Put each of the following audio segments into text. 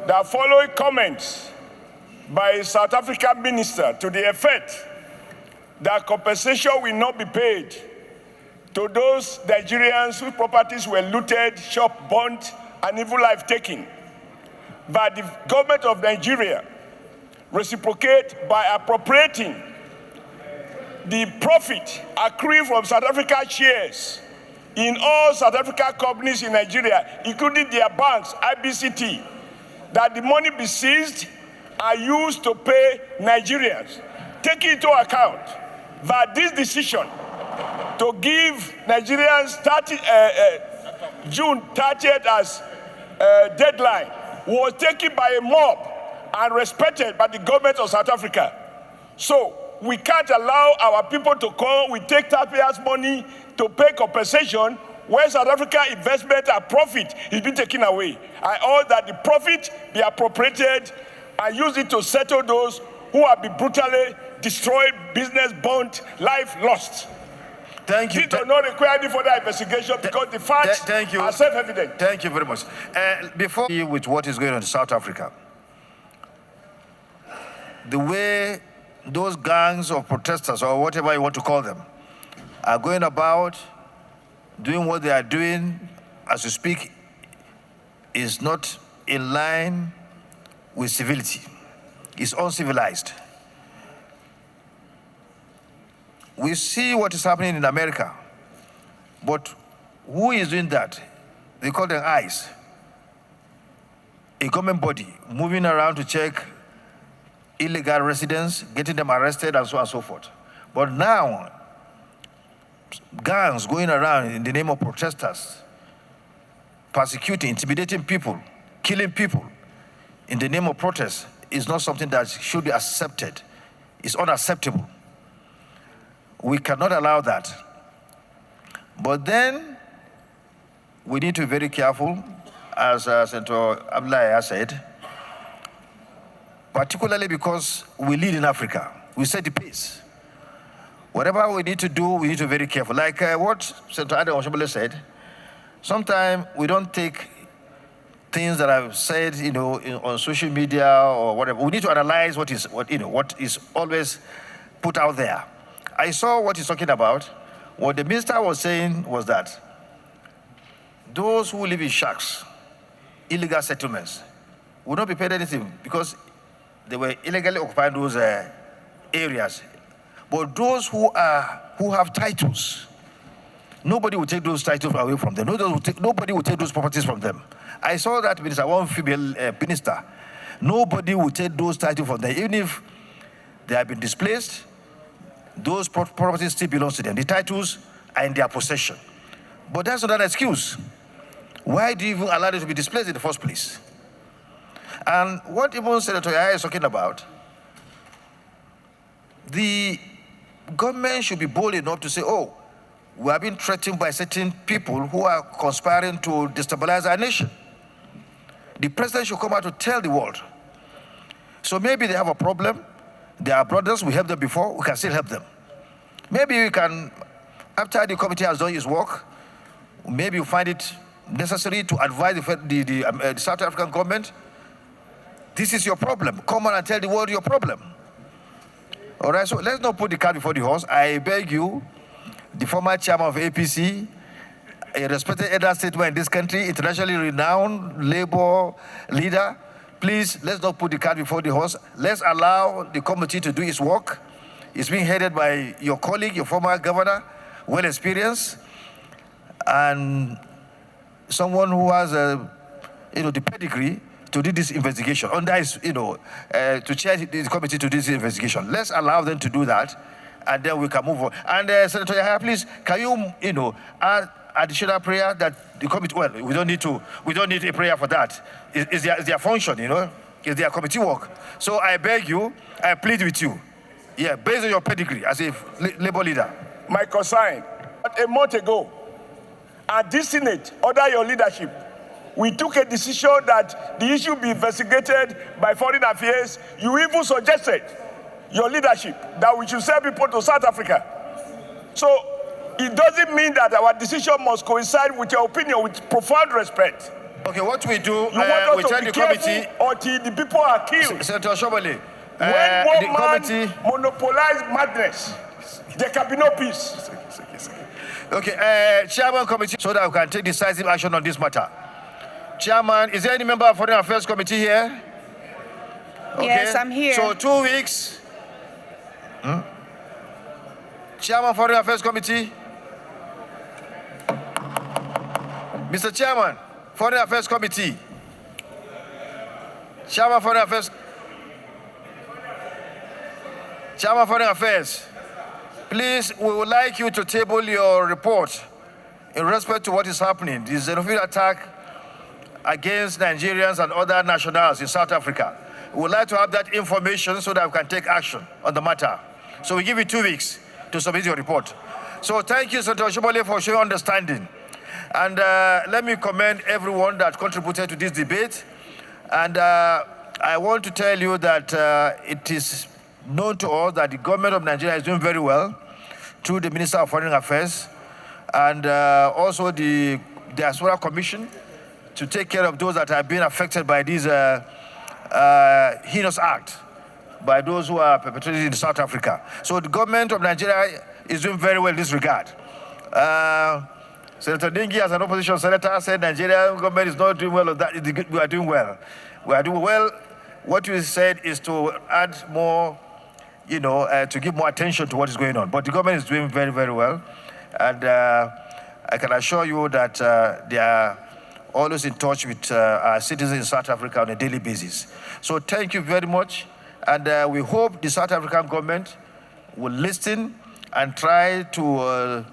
the following comments by a South African minister to the effect that compensation will not be paid to those Nigerians whose properties were looted, shop burnt, and even life taken, but the government of Nigeria reciprocate by appropriating the profit accruing from South Africa shares in all South African companies in Nigeria, including their banks, IBCT, that the money be seized and used to pay Nigerians. Taking into account that this decision to give Nigerians June 30th as deadline was taken by a mob and respected by the government of South Africa. So we can't allow our people to come, we take taxpayers' money to pay compensation when South Africa investment and profit is being taken away. I urge that the profit be appropriated and use it to settle those who have been brutally destroyed, business burnt, life lost. Thank you. It does not require any further investigation because the facts are self-evident. Thank you very much. Before with what is going on in South Africa, the way those gangs of protesters, or whatever you want to call them, are going about doing what they are doing as we speak is not in line with civility. It's uncivilized. We see what is happening in America, but who is doing that? They call them ICE, a government body moving around to check illegal residents, getting them arrested, and so on and so forth. But now, gangs going around in the name of protesters, persecuting, intimidating people, killing people in the name of protest is not something that should be accepted. It's unacceptable. We cannot allow that. But then, we need to be very careful, as Senator Abdullahi has said, particularly because we lead in Africa. We set the pace. Whatever we need to do, we need to be very careful. Like what Senator Oshiomhole said, sometimes we don't take things that I've said, on social media or whatever. We need to analyze what is always put out there. I saw what he's talking about. What the minister was saying was that those who live in shacks, illegal settlements, will not be paid anything because they were illegally occupying those areas. But those who have titles, nobody will take those titles away from them. Nobody will take those properties from them. I saw that minister, one female minister. Nobody will take those titles from them. Even if they have been displaced, those properties still belong to them. The titles are in their possession. But that's not an excuse. Why do you even allow them to be displaced in the first place? And what even Senator Yahya is talking about, the government should be bold enough to say, oh, we are being threatened by certain people who are conspiring to destabilize our nation. The president should come out to tell the world. So maybe they have a problem. They are brothers, we helped them before, we can still help them. Maybe we can, after the committee has done its work, maybe you find it necessary to advise the South African government, this is your problem. Come on and tell the world your problem. All right, so let's not put the cart before the horse. I beg you, the former chairman of APC, a respected elder statesman in this country, internationally renowned labor leader, please, let's not put the cart before the horse. Let's allow the committee to do its work. It's being headed by your colleague, your former governor, well experienced, and someone who has the pedigree to do this investigation. Under his, to chair the committee to do this investigation. Let's allow them to do that, and then we can move on. And Senator Yahya, please, can you, add additional prayer that the committee? Well, we don't need a prayer for that. It's their function, It's their committee work. So I beg you, I plead with you, based on your pedigree as a labor leader. My consign, a month ago, at this Senate, under your leadership, we took a decision that the issue be investigated by Foreign Affairs. You even suggested, your leadership, that we should send people to South Africa. So it doesn't mean that our decision must coincide with your opinion, with profound respect. Okay, what we do, You want we us tell to the be committee, careful until the people are killed. Senator Oshiomhole, When the one man committee. monopolize madness, there can be no peace. Okay, Chairman Committee, so that we can take decisive action on this matter. Chairman, is there any member of Foreign Affairs Committee here? Okay. Yes, I'm here. So 2 weeks. Chairman, Foreign Affairs Committee. Mr. Chairman, Foreign Affairs Committee. Chairman, Foreign Affairs. Chairman, Foreign Affairs. Please, we would like you to table your report in respect to what is happening. This xenophobic attack against Nigerians and other nationals in South Africa. We would like to have that information so that we can take action on the matter. So we give you 2 weeks to submit your report. So thank you, Senator Oshiomhole, for showing understanding. And let me commend everyone that contributed to this debate. And I want to tell you that it is known to all that the government of Nigeria is doing very well through the Minister of Foreign Affairs and also the Diaspora Commission to take care of those that have been affected by this heinous act by those who are perpetrated in South Africa. So the government of Nigeria is doing very well in this regard. Senator Dingi, as an opposition senator, said Nigerian government is not doing well. We are doing well. We are doing well. What you said is to add more, to give more attention to what is going on. But the government is doing very, very well. And I can assure you that they are always in touch with our citizens in South Africa on a daily basis. So thank you very much. And we hope the South African government will listen and try to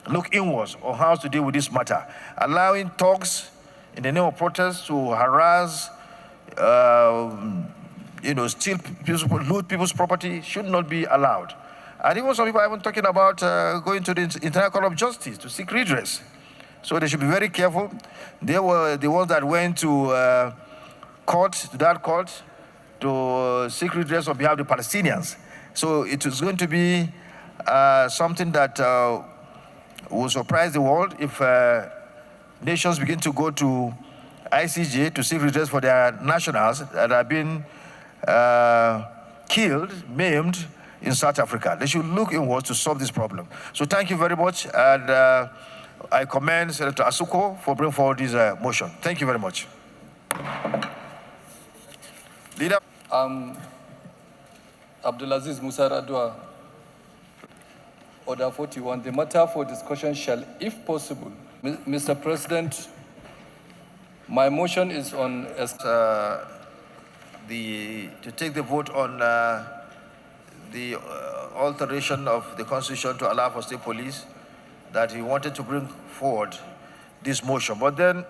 look inwards on how to deal with this matter. Allowing thugs in the name of protest to harass, steal people's, loot people's property should not be allowed. And even some people are even talking about going to the International Court of Justice to seek redress. So they should be very careful. They were the ones that went to that court, to seek redress on behalf of the Palestinians. So it is going to be something that will surprise the world if nations begin to go to ICJ to seek redress for their nationals that have been killed, maimed in South Africa. They should look inwards to solve this problem. So thank you very much, and I commend Senator Asuko for bringing forward this motion. Thank you very much. Leader. Abdulaziz Musa Radwa, Order 41. The matter for discussion shall, if possible, Mr. President, my motion is on to take the vote on the alteration of the Constitution to allow for state police, that he wanted to bring forward this motion. But then